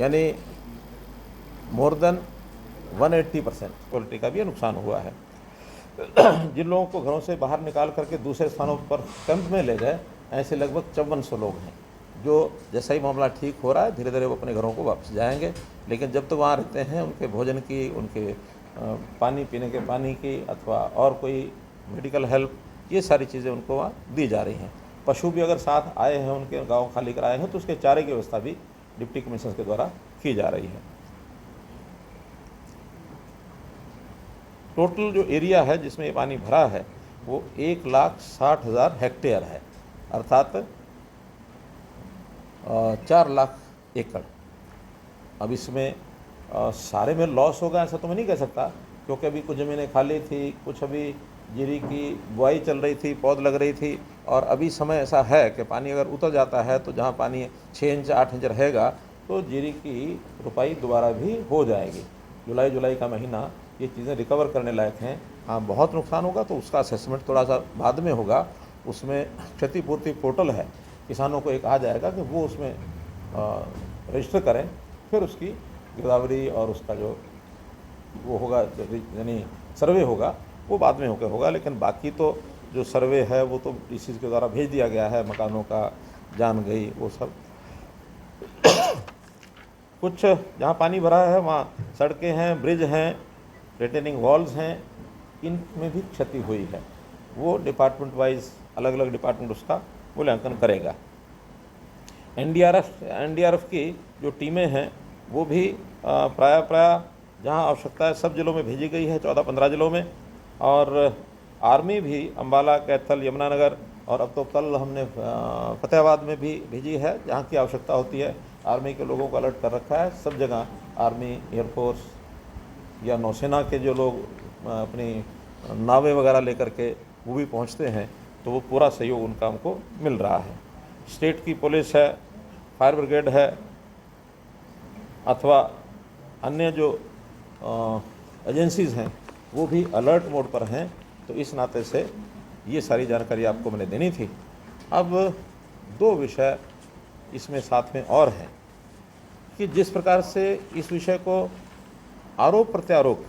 यानी more than 180% quality का भी नुकसान हुआ है। जिन लोगों को घरों से बाहर निकाल करके दूसरे स्थानों पर कैंप में ले गए, ऐसे लगभग 5400 लोग हैं, जो जैसा ही मामला ठीक हो रहा है धीरे धीरे वो अपने घरों को वापस जाएंगे। लेकिन जब तक वहाँ रहते हैं उनके भोजन की, उनके पानी पीने के पानी की अथवा और कोई मेडिकल हेल्प, ये सारी चीज़ें उनको वहाँ दी जा रही हैं। पशु भी अगर साथ आए हैं, उनके गाँव खाली कराए हैं, तो उसके चारे की व्यवस्था भी डिप्टी कमिश्नर के द्वारा की जा रही है। टोटल जो एरिया है जिसमें ये पानी भरा है वो 1,60,000 हेक्टेयर है, अर्थात 4 लाख एकड़। अब इसमें सारे में लॉस होगा ऐसा तो मैं नहीं कह सकता, क्योंकि अभी कुछ ज़मीनें खाली थी, कुछ अभी जीरी की बुआई चल रही थी, पौध लग रही थी, और अभी समय ऐसा है कि पानी अगर उतर जाता है तो जहाँ पानी 6 इंच 8 इंच रहेगा तो जीरी की रुपाई दोबारा भी हो जाएगी। जुलाई का महीना ये चीज़ें रिकवर करने लायक हैं। हाँ, बहुत नुकसान होगा तो उसका असेसमेंट थोड़ा सा बाद में होगा। उसमें क्षतिपूर्ति पोर्टल है, किसानों को एक आ जाएगा कि वो उसमें रजिस्टर करें, फिर उसकी गिरदावरी और उसका जो वो होगा यानी सर्वे होगा वो बाद में होगा। लेकिन बाकी तो जो सर्वे है वो तो डीसी के द्वारा भेज दिया गया है, मकानों का जान गई वो सब। कुछ जहाँ पानी भरा है वहाँ सड़कें हैं, ब्रिज हैं, रिटेनिंग वॉल्स हैं, इनमें भी क्षति हुई है। वो डिपार्टमेंट वाइज अलग अलग डिपार्टमेंट उसका मूल्यांकन करेगा। एनडीआरएफ की जो टीमें हैं वो भी प्राय जहाँ आवश्यकता है सब जिलों में भेजी गई है, 14-15 जिलों में। और आर्मी भी अम्बाला, कैथल, यमुनानगर और अब तो कल हमने फतेहाबाद में भी भेजी है जहाँ की आवश्यकता होती है। आर्मी के लोगों को अलर्ट कर रखा है, सब जगह आर्मी, एयरफोर्स या नौसेना के जो लोग अपनी नावें वगैरह लेकर के वो भी पहुँचते हैं, तो वो पूरा सहयोग उनका हमको मिल रहा है। स्टेट की पुलिस है, फायर ब्रिगेड है, अथवा अन्य जो एजेंसीज़ हैं वो भी अलर्ट मोड पर हैं। तो इस नाते से ये सारी जानकारी आपको मैंने देनी थी। अब 2 विषय इसमें साथ में और हैं कि जिस प्रकार से इस विषय को आरोप प्रत्यारोप,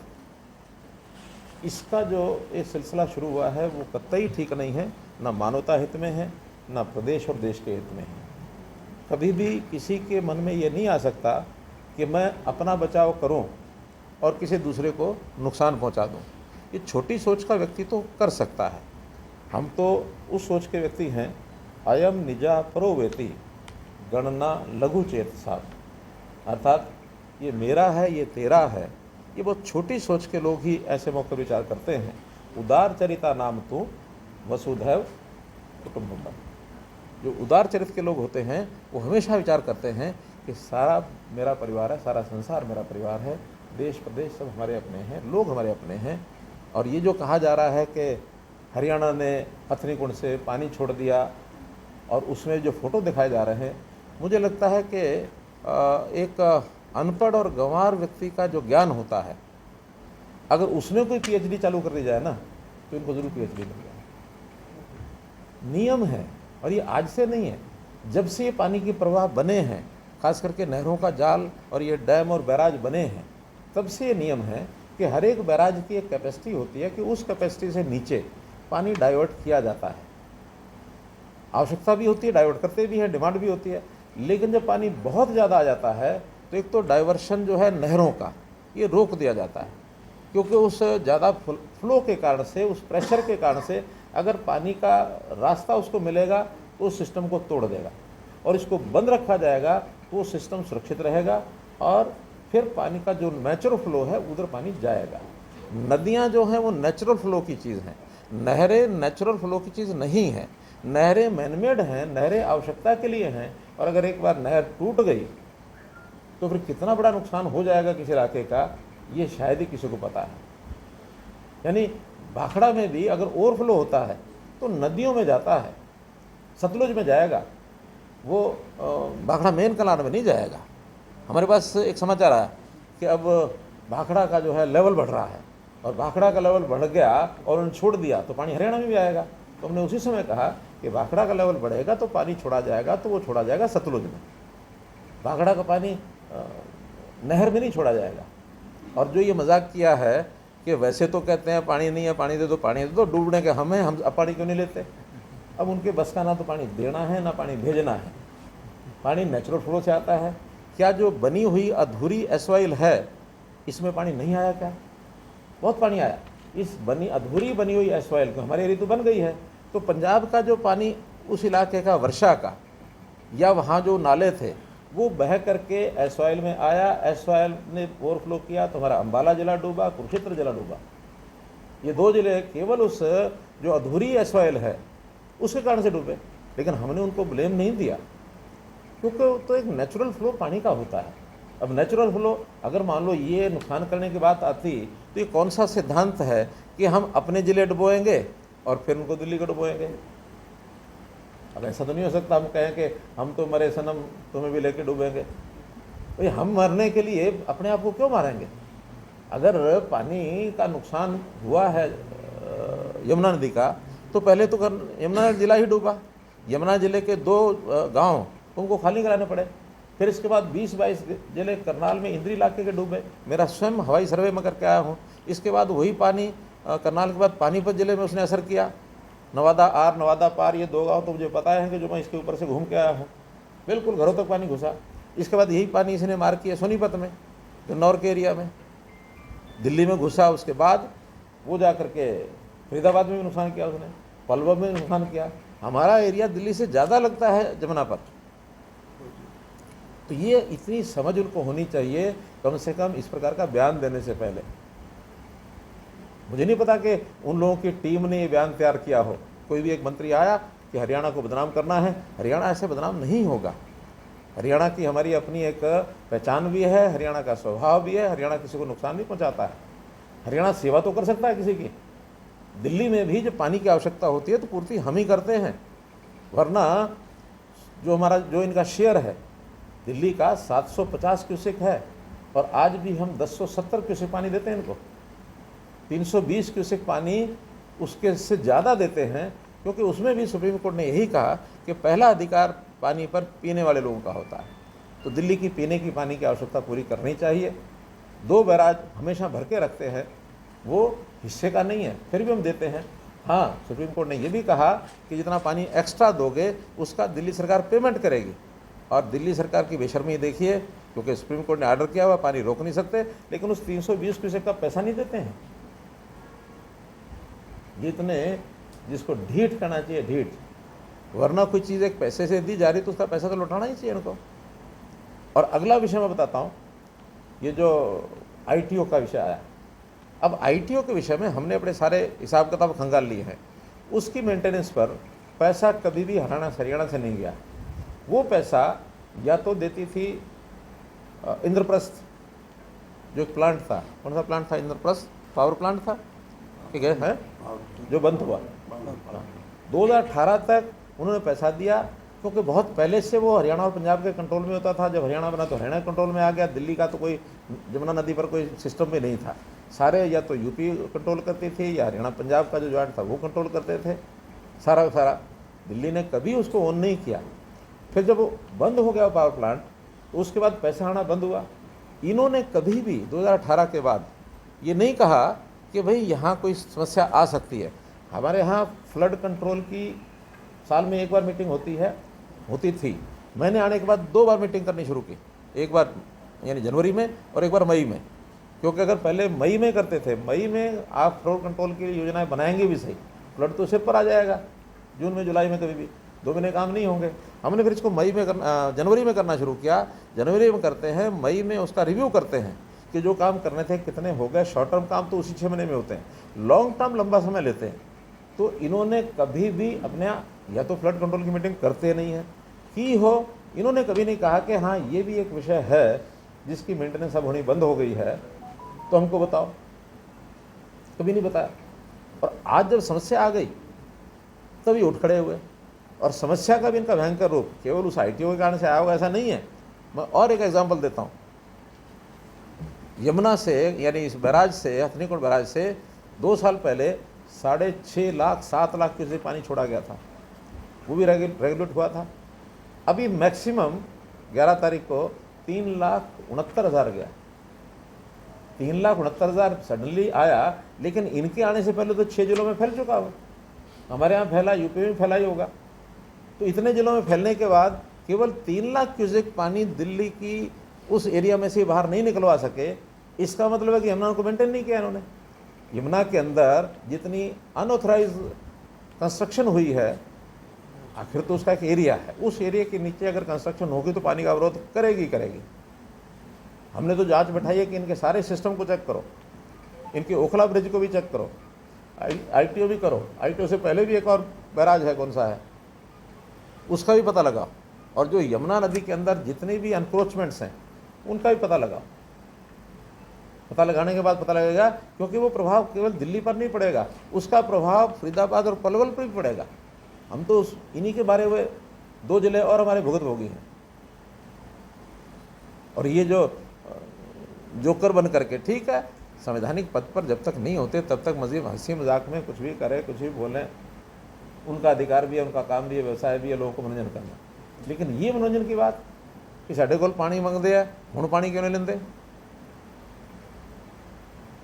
इसका जो एक सिलसिला शुरू हुआ है वो कतई ठीक नहीं है, ना मानवता हित में है, ना प्रदेश और देश के हित में है। कभी भी किसी के मन में ये नहीं आ सकता कि मैं अपना बचाव करूं और किसी दूसरे को नुकसान पहुंचा दूं। ये छोटी सोच का व्यक्ति तो कर सकता है। हम तो उस सोच के व्यक्ति हैं, अयम निजा परो वेति गणना लघु चेत साथ, अर्थात ये मेरा है, ये तेरा है। ये बहुत छोटी सोच के लोग ही ऐसे मौके विचार करते हैं। उदार चरिता नाम तू वसुधैव कुटुंबकम। जो उदार चरित्र के लोग होते हैं वो हमेशा विचार करते हैं कि सारा मेरा परिवार है, सारा संसार मेरा परिवार है, देश प्रदेश सब हमारे अपने हैं, लोग हमारे अपने हैं। और ये जो कहा जा रहा है कि हरियाणा ने हथनी कुंड से पानी छोड़ दिया और उसमें जो फ़ोटो दिखाए जा रहे हैं, मुझे लगता है कि एक अनपढ़ और गंवार व्यक्ति का जो ज्ञान होता है, अगर उसमें कोई पीएचडी चालू कर दी जाए ना तो इनको ज़रूर पीएचडी मिल जाए। नियम है, और ये आज से नहीं है, जब से ये पानी की प्रवाह बने हैं, खास करके नहरों का जाल और ये डैम और बैराज बने हैं, तब से ये नियम है कि हर एक बैराज की एक कैपेसिटी होती है कि उस कैपेसिटी से नीचे पानी डाइवर्ट किया जाता है। आवश्यकता भी होती है, डाइवर्ट करते भी हैं, डिमांड भी होती है। लेकिन जब पानी बहुत ज़्यादा आ जाता है तो एक तो डाइवर्शन जो है नहरों का ये रोक दिया जाता है, क्योंकि उस ज़्यादा फ्लो के कारण से, उस प्रेशर के कारण से अगर पानी का रास्ता उसको मिलेगा तो उस सिस्टम को तोड़ देगा, और इसको बंद रखा जाएगा तो वो सिस्टम सुरक्षित रहेगा और फिर पानी का जो नेचुरल फ्लो है उधर पानी जाएगा। नदियाँ जो हैं वो नेचुरल फ्लो की चीज़ हैं, नहरें नेचुरल फ्लो की चीज़ नहीं है। नहरें मैनमेड हैं, नहरें आवश्यकता के लिए हैं, और अगर एक बार नहर टूट गई तो फिर कितना बड़ा नुकसान हो जाएगा किसी इलाके का, ये शायद ही किसी को पता है। यानी भाखड़ा में भी अगर ओवरफ्लो होता है तो नदियों में जाता है, सतलुज में जाएगा, वो भाखड़ा मेन कनाल में नहीं जाएगा। हमारे पास एक समाचार आया कि अब भाखड़ा का जो है लेवल बढ़ रहा है, और भाखड़ा का लेवल बढ़ गया और उन्होंने छोड़ दिया तो पानी हरियाणा में भी आएगा। तो हमने उसी समय कहा कि भाखड़ा का लेवल बढ़ेगा तो पानी छोड़ा जाएगा, तो वो छोड़ा जाएगा सतलुज में। भाखड़ा का पानी नहर में नहीं छोड़ा जाएगा। और जो ये मजाक किया है कि वैसे तो कहते हैं पानी नहीं है, पानी दे दो, पानी दे दो, डूबने के हम हैं, हम अब पानी क्यों नहीं लेते? अब उनके बस का ना तो पानी देना है ना पानी भेजना है। पानी नेचुरल फ्लो से आता है। क्या जो बनी हुई अधूरी एसवाइल है इसमें पानी नहीं आया क्या? बहुत पानी आया। इस अधूरी बनी हुई एसवाइल को, हमारी एरिया तो बन गई है, तो पंजाब का जो पानी उस इलाके का, वर्षा का, या वहाँ जो नाले थे वो बह करके एसवाइल में आया, एसवाइल ने ओवरफ्लो किया तो हमारा अम्बाला जिला डूबा, कुरुक्षेत्र जिला डूबा। ये 2 जिले केवल उस जो अधूरी एसवाइल है उसके कारण से डूबे। लेकिन हमने उनको ब्लेम नहीं दिया, क्योंकि तो एक नेचुरल फ्लो पानी का होता है। अब नेचुरल फ्लो अगर मान लो ये नुकसान करने की बात आती तो ये कौन सा सिद्धांत है कि हम अपने जिले डुबोएंगे और फिर उनको दिल्ली को डुबोएंगे? अब ऐसा तो नहीं हो सकता हम कहें कि हम तो मरे सनम, तुम्हें भी लेके डूबेंगे। भाई हम मरने के लिए अपने आप को क्यों मारेंगे? अगर पानी का नुकसान हुआ है यमुना नदी का, तो पहले तो यमुना जिला ही डूबा। यमुना जिले के 2 गांव उनको खाली कराने पड़े। फिर इसके बाद 20-22 जिले करनाल में इंद्री इलाके के डूबे। मेरा स्वयं हवाई सर्वे में करके आया हूँ। इसके बाद वही पानी करनाल के बाद पानीपत जिले में उसने असर किया। नवादा आर, नवादा पार, ये 2 गांव तो मुझे पता है कि जो मैं इसके ऊपर से घूम के आया हूँ। बिल्कुल घरों तक पानी घुसा। इसके बाद यही पानी इसने मार किया सोनीपत में, गन्नौर के एरिया में, दिल्ली में घुसा। उसके बाद वो जा करके फरीदाबाद में भी नुकसान किया उसने, पलवल में नुकसान किया। हमारा एरिया दिल्ली से ज़्यादा लगता है जमुना पर। तो ये इतनी समझ उनको होनी चाहिए कम से कम इस प्रकार का बयान देने से पहले। मुझे नहीं पता कि उन लोगों की टीम ने ये बयान तैयार किया हो। कोई भी एक मंत्री आया कि हरियाणा को बदनाम करना है, हरियाणा ऐसे बदनाम नहीं होगा। हरियाणा की हमारी अपनी एक पहचान भी है, हरियाणा का स्वभाव भी है, हरियाणा किसी को नुकसान नहीं पहुंचाता है। हरियाणा सेवा तो कर सकता है किसी की। दिल्ली में भी जब पानी की आवश्यकता होती है तो पूर्ति हम ही करते हैं, वरना जो इनका शेयर है दिल्ली का 750 क्यूसेक है, और आज भी हम 1070 क्यूसेक पानी देते हैं इनको। 320 क्यूसेक पानी उसके से ज़्यादा देते हैं, क्योंकि उसमें भी सुप्रीम कोर्ट ने यही कहा कि पहला अधिकार पानी पर पीने वाले लोगों का होता है। तो दिल्ली की पीने की पानी की आवश्यकता पूरी करनी चाहिए। 2 बैराज हमेशा भर के रखते हैं, वो हिस्से का नहीं है, फिर भी हम देते हैं। हाँ, सुप्रीम कोर्ट ने ये भी कहा कि जितना पानी एक्स्ट्रा दोगे उसका दिल्ली सरकार पेमेंट करेगी। और दिल्ली सरकार की बेशर्मी देखिए, क्योंकि सुप्रीम कोर्ट ने ऑर्डर किया हुआ, पानी रोक नहीं सकते, लेकिन उस 320 क्यूसेक का पैसा नहीं देते हैं। जितने जिसको ढीठ करना चाहिए ढीठ, वरना कोई चीज़ एक पैसे से दी जा रही तो उसका पैसा तो लौटाना ही चाहिए उनको। और अगला विषय मैं बताता हूँ, ये जो ITO का विषय आया। अब ITO के विषय में हमने अपने सारे हिसाब किताब खंगाल लिए हैं। उसकी मेंटेनेंस पर पैसा कभी भी हरियाणा से नहीं गया। वो पैसा या तो देती थी इंद्रप्रस्थ, जो एक प्लांट था, कौन सा प्लांट था? इंद्रप्रस्थ पावर प्लांट था, ठीक है, जो बंद हुआ। 2018 तक उन्होंने पैसा दिया, क्योंकि बहुत पहले से वो हरियाणा और पंजाब के कंट्रोल में होता था। जब हरियाणा बना तो हरियाणा कंट्रोल में आ गया। दिल्ली का तो कोई जमुना नदी पर कोई सिस्टम भी नहीं था। सारे या तो यूपी कंट्रोल करती थी या हरियाणा पंजाब का जो जॉइंट था वो कंट्रोल करते थे। सारा सारा दिल्ली ने कभी उसको ऑन नहीं किया। फिर जब वो बंद हो गया पावर प्लांट, तो उसके बाद पैसा आना बंद हुआ। इन्होंने कभी भी 2018 के बाद ये नहीं कहा कि भाई यहाँ कोई समस्या आ सकती है। हमारे यहाँ फ्लड कंट्रोल की साल में 1 बार मीटिंग होती थी। मैंने आने के बाद 2 बार मीटिंग करनी शुरू की, 1 बार यानी जनवरी में और 1 बार मई में। क्योंकि अगर पहले मई में करते थे, मई में आप फ्लड कंट्रोल की योजनाएं बनाएंगे भी सही, फ्लड तो सिर पर आ जाएगा। जून में जुलाई में कभी भी 2 महीने काम नहीं होंगे। हमने फिर इसको जनवरी में करना शुरू किया। जनवरी में करते हैं, मई में उसका रिव्यू करते हैं कि जो काम करने थे कितने हो गए। शॉर्ट टर्म काम तो उसी 6 महीने में होते हैं, लॉन्ग टर्म लंबा समय लेते हैं। तो इन्होंने कभी भी अपने या तो फ्लड कंट्रोल की मीटिंग करते नहीं है की हो, इन्होंने कभी नहीं कहा कि हाँ ये भी एक विषय है जिसकी मेंटेनेंस अब होनी बंद हो गई है, तो हमको बताओ। कभी नहीं बताया। और आज जब समस्या आ गई तभी उठ खड़े हुए। और समस्या का भी इनका भयंकर रूप केवल उस ITO के कारण से आया होगा ऐसा नहीं है। मैं और एक एग्जाम्पल देता हूँ। यमुना से यानी इस बैराज से, हथनीकुंड बैराज से 2 साल पहले 6.5 लाख 7 लाख क्यूसेक पानी छोड़ा गया था। वो भी रेगुलेट हुआ था। अभी मैक्सिमम 11 तारीख को 3,69,000 गया। 3,69,000 सडनली आया, लेकिन इनके आने से पहले तो 6 जिलों में फैल चुका हो। हमारे यहाँ फैला, यूपी में फैला ही होगा। तो इतने जिलों में फैलने के बाद केवल 3 लाख क्यूसेक पानी दिल्ली की उस एरिया में से बाहर नहीं निकलवा सके, इसका मतलब है कि यमुना को मेंटेन नहीं किया इन्होंने। यमुना के अंदर जितनी अनऑथराइज कंस्ट्रक्शन हुई है, आखिर तो उसका एक एरिया है, उस एरिया के नीचे अगर कंस्ट्रक्शन होगी तो पानी का अवरोध करेगी। हमने तो जांच बैठाई है कि इनके सारे सिस्टम को चेक करो, इनके ओखला ब्रिज को भी चेक करो, ITO भी करो। ITO से पहले भी एक और बैराज है, कौन सा है, उसका भी पता लगाओ। और जो यमुना नदी के अंदर जितने भी अनक्रोचमेंट्स हैं उनका भी पता लगाओ। पता लगाने के बाद पता लगेगा, क्योंकि वो प्रभाव केवल दिल्ली पर नहीं पड़ेगा, उसका प्रभाव फरीदाबाद और पलवल पर भी पड़ेगा। हम तो इन्हीं के बारे में 2 जिले और हमारे भुगतभोगी हैं। और ये जो जोकर बन करके, ठीक है, संवैधानिक पद पर जब तक नहीं होते तब तक मजीद हंसी मजाक में कुछ भी करें, कुछ भी बोलें, उनका अधिकार भी है, उनका काम भी है, व्यवसाय भी है, लोगों को मनोरंजन करना। लेकिन ये मनोरंजन की बात कि साढ़े कोल पानी मंगते हैं, हुण पानी क्यों नहीं लेंदे?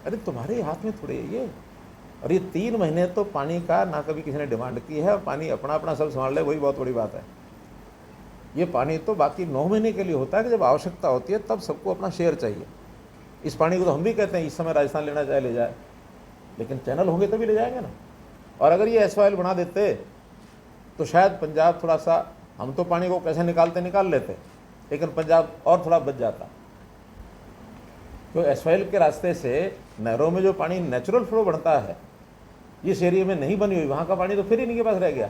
अरे तुम्हारे हाथ में थोड़े है ये। और ये 3 महीने तो पानी का ना कभी किसी ने डिमांड की है, और पानी अपना अपना सब संभाल ले, वही बहुत बड़ी बात है। ये पानी तो बाकी 9 महीने के लिए होता है कि जब आवश्यकता होती है तब सबको अपना शेयर चाहिए। इस पानी को तो हम भी कहते हैं इस समय राजस्थान लेना चाहे ले जाए, लेकिन चैनल होंगे तभी ले जाएंगे ना। और अगर ये SYL बना देते तो शायद पंजाब थोड़ा सा, हम तो पानी को कैसे निकाल लेते, लेकिन पंजाब और थोड़ा बच जाता। तो SYL के रास्ते से नहरों में जो पानी नेचुरल फ्लो बढ़ता है, जिस एरिया में नहीं बनी हुई वहाँ का पानी तो फिर इन्हीं के पास रह गया।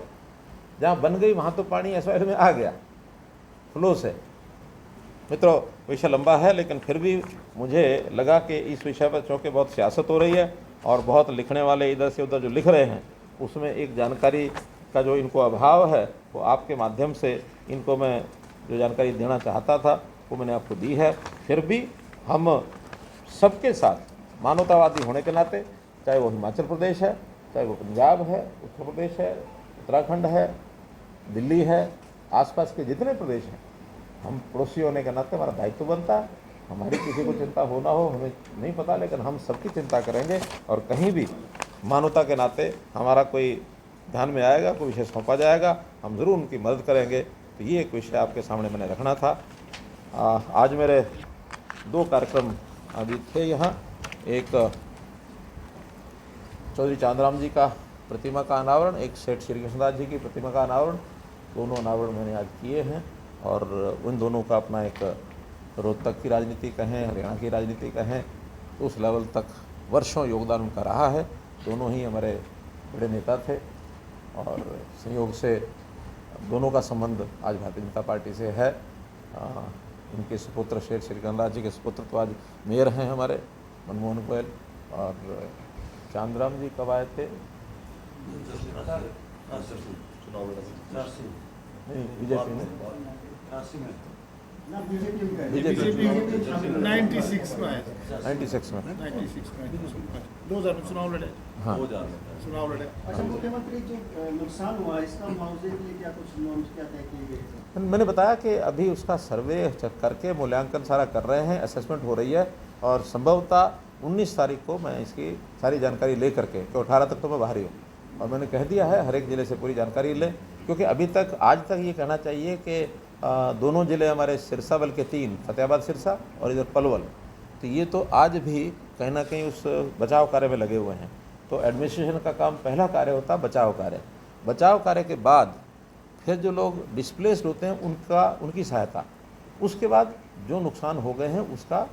जहाँ बन गई वहाँ तो पानी SYL में आ गया फ्लो से। मित्रों, विषय लंबा है, लेकिन फिर भी मुझे लगा कि इस विषय पर चूँकि बहुत सियासत हो रही है और बहुत लिखने वाले इधर से उधर जो लिख रहे हैं, उसमें एक जानकारी का जो इनको अभाव है, वो आपके माध्यम से इनको मैं जो जानकारी देना चाहता था वो मैंने आपको दी है। फिर भी हम सबके साथ मानवतावादी होने के नाते, चाहे वो हिमाचल प्रदेश है, चाहे वो पंजाब है, उत्तर प्रदेश है, उत्तराखंड है, दिल्ली है, आसपास के जितने प्रदेश हैं, हम पड़ोसी होने के नाते हमारा दायित्व बनता है। हमारी किसी को चिंता हो ना हो हमें नहीं पता, लेकिन हम सबकी चिंता करेंगे। और कहीं भी मानवता के नाते हमारा कोई ध्यान में आएगा, कोई विषय सौंपा जाएगा, हम ज़रूर उनकी मदद करेंगे। तो ये एक विषय आपके सामने मैंने रखना था। आज मेरे 2 कार्यक्रम अभी थे यहाँ। एक चौधरी चांदराम जी का प्रतिमा का अनावरण, एक सेठ श्री कृष्णदास जी की प्रतिमा का अनावरण, दोनों अनावरण मैंने आज किए हैं। और उन दोनों का अपना एक रोहतक की राजनीति कहें, हरियाणा की राजनीति कहें, तो उस लेवल तक वर्षों योगदान उनका रहा है। दोनों ही हमारे बड़े नेता थे और संयोग से दोनों का संबंध आज भारतीय जनता पार्टी से है। इनके सुपुत्र शेर श्री कृष्णदास जी के सुपुत्र तो आज मेयर हैं हमारे मनमोहन गोयल। और चांदराम जी कब आए थे? बीजेपी में 96 में आए थे। 96 में 2000 चुनाव लड़े। हाँ, चुनाव लड़े। अच्छा, मुख्यमंत्री जो नुकसान हुआ इसका मुआवजे के लिए क्या कुछ नॉर्म्स क्या तय किए गए? मैंने बताया कि अभी उसका सर्वे करके मूल्यांकन सारा कर रहे हैं, असेसमेंट हो रही है। और संभवतः 19 तारीख को मैं इसकी सारी जानकारी ले करके, तो 18 तक तो मैं बाहर ही हूँ, और मैंने कह दिया है हर एक ज़िले से पूरी जानकारी लें। क्योंकि अभी तक आज तक ये कहना चाहिए कि दोनों ज़िले हमारे सिरसा बल के 3, फतेहाबाद सिरसा और इधर पलवल, तो ये तो आज भी कहीं ना कहीं उस बचाव कार्य में लगे हुए हैं। तो एडमिनिस्ट्रेशन का काम पहला कार्य होता है बचाव कार्य। बचाव कार्य के बाद फिर जो लोग डिस्प्लेस्ड होते हैं उनकी सहायता, उसके बाद जो नुकसान हो गए हैं उसका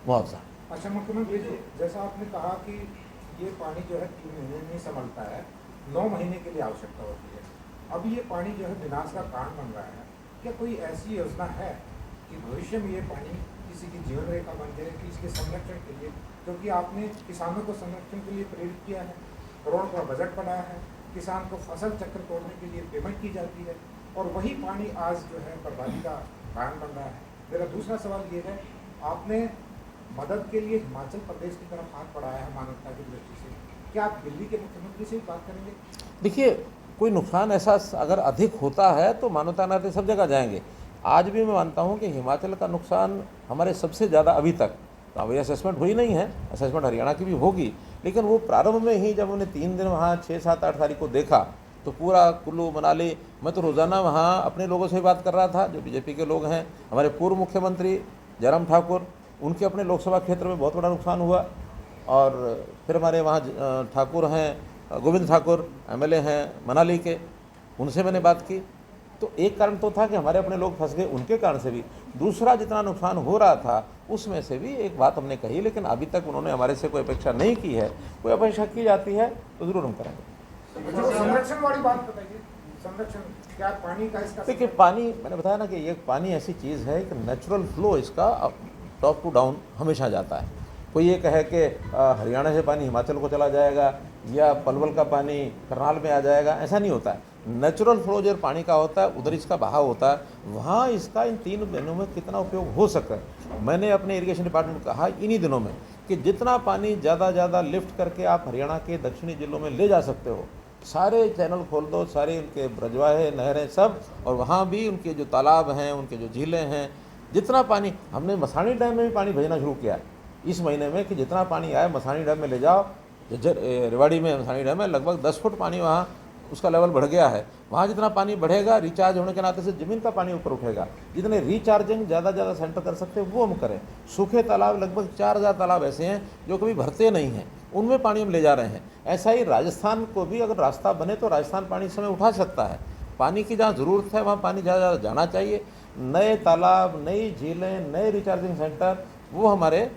मुआवजा। अच्छा मुख्यमंत्री जी, जैसा आपने कहा कि ये पानी जो है 3 महीने नहीं संभलता है, 9 महीने के लिए आवश्यकता होती है। अब ये पानी जो है विनाश का कारण बन रहा है। क्या कोई ऐसी योजना है कि भविष्य में ये पानी किसी की जीवन रेखा बन जाए, किसी के संरक्षण के लिए? क्योंकि आपने किसानों को संरक्षण के लिए प्रेरित किया है, करोड़ों का बजट बनाया है, किसान को फसल चक्र तोड़ने के लिए पेमेंट की जाती है, और वही पानी आज जो है बर्बादी का कारण बन रहा है। मेरा दूसरा सवाल ये है, आपने मदद के लिए हिमाचल प्रदेश की तरफ हाथ बढ़ाया है मानवता की दृष्टि से, क्या आप दिल्ली के मुख्यमंत्री से भी बात करेंगे? देखिए, कोई नुकसान ऐसा अगर अधिक होता है तो मानवता नाते सब जगह जाएंगे, आज भी मैं मानता हूँ कि हिमाचल का नुकसान हमारे सबसे ज़्यादा अभी तक, तो अभी असेसमेंट हुई नहीं है, असेसमेंट हरियाणा की भी होगी, लेकिन वो प्रारंभ में ही जब उन्हें 3 दिन वहाँ 6, 7, 8 तारीख को देखा तो पूरा कुल्लू मनाली, मैं तो रोज़ाना वहाँ अपने लोगों से बात कर रहा था जो बीजेपी के लोग हैं। हमारे पूर्व मुख्यमंत्री जयराम ठाकुर, उनके अपने लोकसभा क्षेत्र में बहुत बड़ा नुकसान हुआ। और फिर हमारे वहाँ ठाकुर हैं, गोविंद ठाकुर एमएलए हैं मनाली के, उनसे मैंने बात की। तो एक कारण तो था कि हमारे अपने लोग फंस गए, उनके कारण से भी। दूसरा, जितना नुकसान हो रहा था उसमें से भी एक बात हमने कही, लेकिन अभी तक उन्होंने हमारे से कोई अपेक्षा नहीं की है। कोई अपेक्षा की जाती है तो ज़रूर हम करेंगे। जो संरक्षण वाली बात बताइए, संरक्षण क्या पानी का इसका? देखिए, पानी, मैंने बताया ना कि ये पानी ऐसी चीज़ है कि नेचुरल फ्लो इसका टॉप टू डाउन हमेशा जाता है। कोई ये कहे कि हरियाणा से पानी हिमाचल को चला जाएगा या पलवल का पानी करनाल में आ जाएगा, ऐसा नहीं होता है। नेचुरल फ्लो जो पानी का होता है उधर इसका बहाव होता है, वहाँ इसका इन 3 महीनों में कितना उपयोग हो सकता है। मैंने अपने इरिगेशन डिपार्टमेंट को कहा इन्हीं दिनों में कि जितना पानी ज़्यादा लिफ्ट करके आप हरियाणा के दक्षिणी जिलों में ले जा सकते हो, सारे चैनल खोल दो, सारे उनके ब्रजवाहे नहरें सब, और वहाँ भी उनके जो तालाब हैं, उनके जो झीलें हैं, जितना पानी, हमने मसानी डैम में भी पानी भेजना शुरू किया इस महीने में कि जितना पानी आए मसानी डैम में ले जाओ। रेवाड़ी में मसानी डैम में लगभग 10 फुट पानी वहाँ उसका लेवल बढ़ गया है। वहाँ जितना पानी बढ़ेगा, रिचार्ज होने के नाते से ज़मीन का पानी ऊपर उठेगा। जितने रिचार्जिंग ज़्यादा सेंटर कर सकते हैं वो हम करें। सूखे तालाब, लगभग 4000 तालाब ऐसे हैं जो कभी भरते नहीं हैं, उनमें पानी हम ले जा रहे हैं। ऐसा ही राजस्थान को भी अगर रास्ता बने तो राजस्थान पानी इस समय उठा सकता है। पानी की जहाँ ज़रूरत है वहाँ पानी ज़्यादा जाना चाहिए। नए तालाब, नई झीलें, नए रिचार्जिंग सेंटर, वो हमारे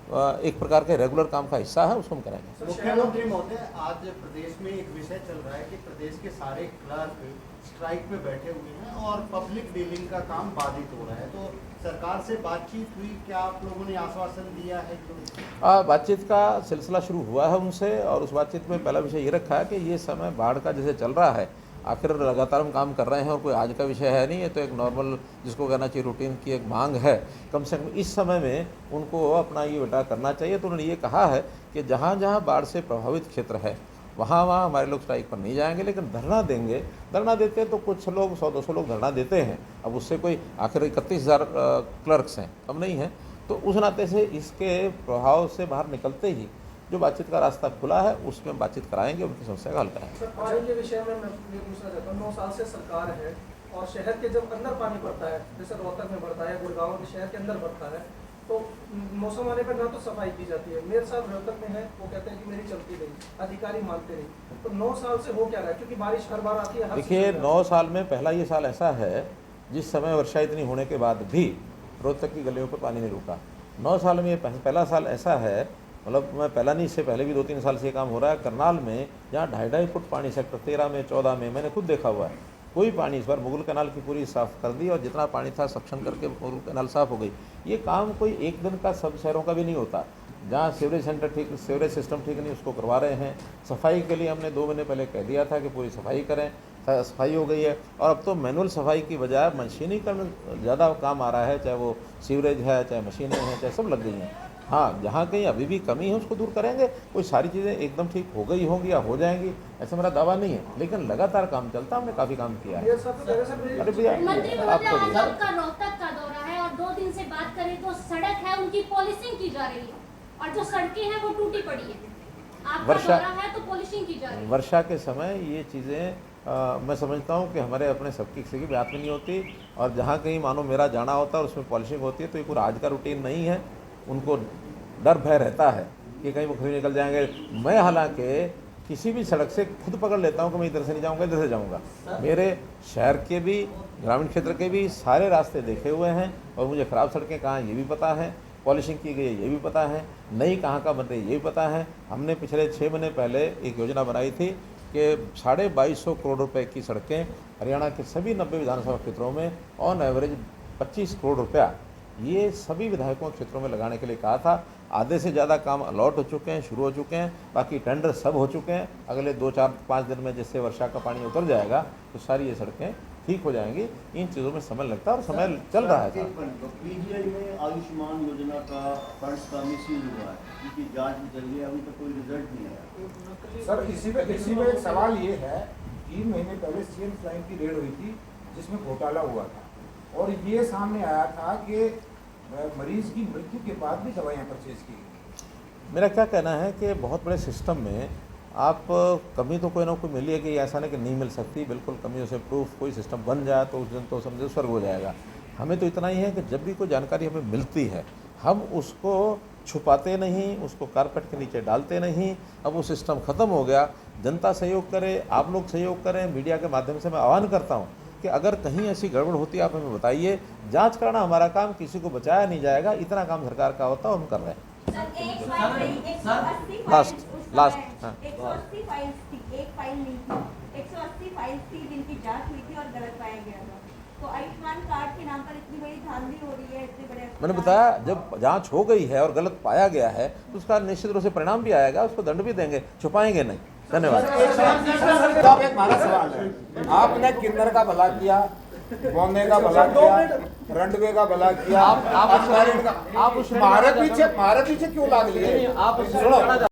एक प्रकार के रेगुलर काम का हिस्सा है, उसको हम करेंगे। मुख्यमंत्री महोदय, आज प्रदेश में एक विषय चल रहा है कि प्रदेश के सारे क्लर्क स्ट्राइक पे बैठे हुए हैं और पब्लिक डीलिंग का काम बाधित हो रहा है, तो सरकार से बातचीत हुई, क्या आप लोगों ने आश्वासन दिया है? बातचीत का सिलसिला शुरू हुआ है उनसे, और उस बातचीत में पहला विषय ये रखा है कि ये समय बाढ़ का जैसे चल रहा है, आखिर लगातार हम काम कर रहे हैं और कोई आज का विषय है नहीं, ये तो एक नॉर्मल, जिसको कहना चाहिए रूटीन की एक मांग है। कम से कम इस समय में उनको अपना ये बेटा करना चाहिए। तो उन्होंने ये कहा है कि जहाँ जहाँ बाढ़ से प्रभावित क्षेत्र है वहाँ हमारे लोग स्ट्राइक पर नहीं जाएंगे, लेकिन धरना देंगे। धरना देते हैं तो कुछ लोग 100-200 लोग धरना देते हैं, अब उससे कोई, आखिर 31,000 क्लर्क्स हैं, कम नहीं है। तो उस नाते से इसके प्रभाव से बाहर निकलते ही जो बातचीत का रास्ता खुला है उसमें बातचीत कराएंगे, उनकी समस्या का हल कराएंगे। सर, पानी के विषय में मैं ये पूछना चाहता हूँ, 9 साल से सरकार है और शहर के जब अंदर पानी पड़ता है, जैसे रोहतक में बढ़ता है, गुड़गांव के शहर के अंदर बढ़ता है, तो मौसम आने पर ना तो सफाई की जाती है। मेरे साथ रोहतक में है, वो कहते हैं कि मेरी चलती नहीं, अधिकारी मानते नहीं। तो 9 साल से हो क्या रहा है, क्योंकि बारिश हर बार आती है। देखिए, 9 साल में पहला ये साल ऐसा है जिस समय वर्षा इतनी होने के बाद भी रोहतक की गलियों पर पानी नहीं रुका। 9 साल में ये पहला साल ऐसा है, मतलब मैं पहला नहीं, इससे पहले भी 2-3 साल से ये काम हो रहा है। करनाल में जहाँ 2.5 फुट पानी सेक्टर 13 में, 14 में मैंने खुद देखा हुआ है, कोई पानी, इस बार मुगल कैनाल की पूरी साफ़ कर दी और जितना पानी था सक्शन करके मुगल कैनाल साफ़ हो गई। ये काम कोई एक दिन का सब शहरों का भी नहीं होता। जहाँ सीवरेज सेंटर ठीक, सीवरेज सिस्टम ठीक नहीं, उसको करवा रहे हैं। सफाई के लिए हमने 2 महीने पहले कह दिया था कि पूरी सफाई करें, सफाई हो गई है। और अब तो मैनुअल सफाई की बजाय मशीनीकरण ज़्यादा काम आ रहा है, चाहे वो सीवरेज है, चाहे मशीनें हैं, चाहे सब लग गई हैं। हाँ, जहाँ कहीं अभी भी कमी है उसको दूर करेंगे। कोई सारी चीज़ें एकदम ठीक हो गई होंगी या हो जाएंगी ऐसा मेरा दावा नहीं है, लेकिन लगातार काम चलता, हमने काफ़ी काम किया है। अरे भैया, मंत्री आप महोदय, तो आज आपका रोहतक का दौरा है और 2 दिन से बात करें तो सड़क है उनकी पॉलिशिंग की जा रही है और जो सड़कें हैं वो टूटी पड़ी है। आपका दौरा है तो पॉलिशिंग की जा रही है। वर्षा के समय ये चीज़ें मैं समझता हूँ कि हमारे अपने सबकी किसी की बात में नहीं होती, और जहाँ कहीं मानो मेरा जाना होता है और उसमें पॉलिशिंग होती है तो ये कोई आज का रूटीन नहीं है। उनको डर भय रहता है कि कहीं वो खुद निकल जाएंगे। मैं हालांकि किसी भी सड़क से खुद पकड़ लेता हूँ कि मैं इधर से नहीं जाऊँगा, इधर से जाऊँगा। मेरे शहर के भी, ग्रामीण क्षेत्र के भी सारे रास्ते देखे हुए हैं और मुझे ख़राब सड़कें कहाँ ये भी पता है, पॉलिशिंग की गई है ये भी पता है, नई कहाँ का बन रही है ये भी पता है। हमने पिछले 6 महीने पहले एक योजना बनाई थी कि 2250 करोड़ रुपए की सड़कें हरियाणा के सभी 90 विधानसभा क्षेत्रों में ऑन एवरेज 25 करोड़ रुपया ये सभी विधायकों के क्षेत्रों में लगाने के लिए कहा था। आधे से ज़्यादा काम अलॉट हो चुके हैं, शुरू हो चुके हैं, बाकी टेंडर सब हो चुके हैं। अगले 2-4-5 दिन में जिससे वर्षा का पानी उतर जाएगा तो सारी ये सड़कें ठीक हो जाएंगी। इन चीज़ों में समय लगता है और समय चल रहा है। पीजीआई में आयुष्मान योजना का फंड्स का मिसयूज हुआ है, इसकी जांच चल रही है, अभी तक कोई रिजल्ट नहीं आया। सर, इसी पे एक सवाल ये है, 3 महीने पहले CM फ्लाइन की रेड हुई थी जिसमें घोटाला हुआ था और ये सामने आया था कि मरीज की मृत्यु के बाद भी दवाइयाँ परचेज की गई। मेरा क्या कहना है कि बहुत बड़े सिस्टम में आप कमी तो कोई ना कोई मिली है कि ऐसा नहीं कि नहीं मिल सकती, बिल्कुल कमियों से प्रूफ कोई सिस्टम बन जाए तो उस दिन तो समझे स्वर्ग हो जाएगा। हमें तो इतना ही है कि जब भी कोई जानकारी हमें मिलती है हम उसको छुपाते नहीं, उसको कारपेट के नीचे डालते नहीं। अब वो सिस्टम ख़त्म हो गया, जनता सहयोग करे, आप लोग सहयोग करें, मीडिया के माध्यम से मैं आह्वान करता हूँ कि अगर कहीं ऐसी गड़बड़ होती है आप हमें बताइए। जांच करना हमारा काम, किसी को बचाया नहीं जाएगा, इतना काम सरकार का होता है, हम कर रहे हैं। लास्ट हाँ 180 फाइल्स थी, एक फाइल नहीं थी, 180 फाइल्स थी जिनकी जांच हुई थी और गलत पाया गया था। तो आयुष्मान कार्ड के नाम पर इतनी बड़ी धांधली हो रही है, इतने बड़े मैंने बताया जब जांच हो गई है और गलत पाया गया है तो उसका निश्चित रूप से परिणाम भी आएगा, उसको दंड भी देंगे, छुपाएंगे नहीं। धन्यवाद। साहब एक हमारा सवाल है, आपने किन्नर का भला किया, मोने का भला किया, रंडवे का भला किया, आप मारे पीछे क्यों लाग लिए? आप सुनो